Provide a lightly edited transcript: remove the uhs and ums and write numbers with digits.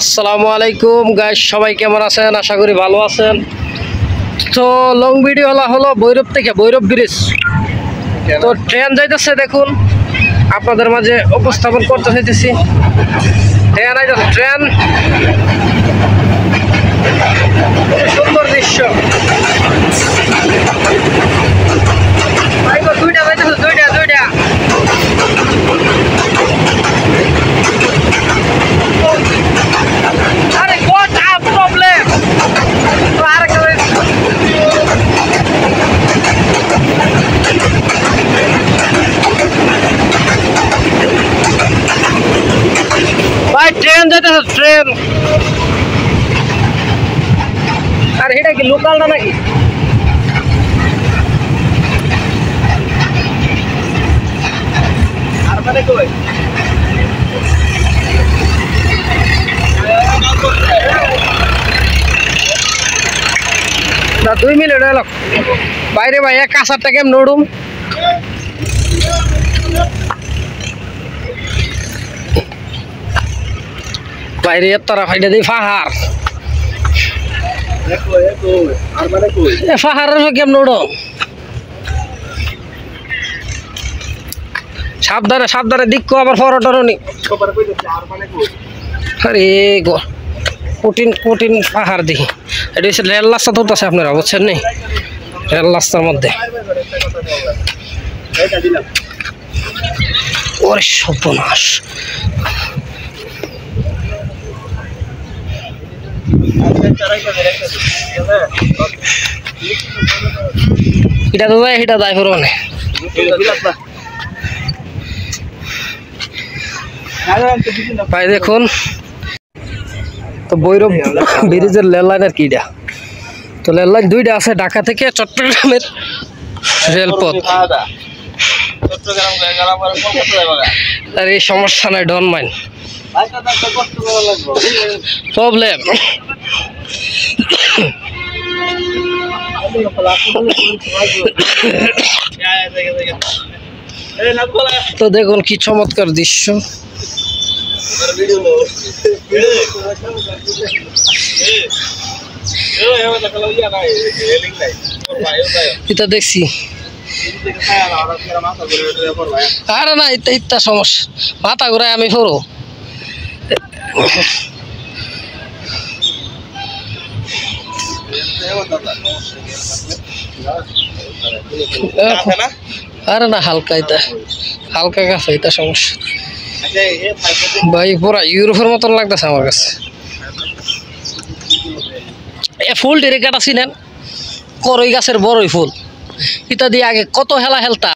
আসসালামু আলাইকুম গাইস, সবাই কেমন আছেন? আশা করি ভালো আছেন। তো লং ভিডিও হলো ভৈরব থেকে, ভৈরব ব্রিজ। তো ট্রেন যাইতেছে, দেখুন আপনাদের মাঝে উপস্থাপন করতে চাইতেছি। ট্রেন আইতেছে, ট্রেন, সুন্দর দৃশ্য। দুইটা যাইতেছে, দুইটা আরে what a problem! ভাই ট্রেন যাইতেছে, ট্রেন। আর এটা কি লোকালটা নাকি? আর মানে কই না 2 মিনিট হলো বাইরে ভাই, এক কাঁচারটা কেমন নড়ুম। বাইরে তারা ফাইটা দিই পাহাড়, পাহাড়ের কেমন নড়ো। সাবধানে সাবধানে দিক আবার ফরটরনি। আরে গো কঠিন কঠিন পাহাড় দেখি। এটা হচ্ছে রেল রাস্তা, তো আছে আপনারা বুঝছেন নেই, রেল রাস্তার মধ্যে। ওরে সর্বনাশ, এটা তো যায়, এটা যায় পুরো ভাই। দেখুন তো ভৈরব ব্রিজের রেল লাইন আর কি, এটা তো রেল লাইন দুইটা আছে, ঢাকা থেকে চট্টগ্রামের রেলপথ। আর এই সমস্যা নাই, ডন মাইন প্রবলেম। তো দেখুন কি চমৎকার দৃশ্য। এটা দেখছি, আরে না ইত্যা সমস্যা, মাথা ঘুরায় আমি ফোরো। আরে না হালকা, এটা হালকা কাছে, এটা সমস্যা ভাই। পুরা ইউরোপের মতন লাগতেছে আমার কাছে। এ ফুল টেরে কাটা ছিলেন, করই গাছের বড়ই ফুল, ইত্যাদি আগে কত হেলা হেলতা।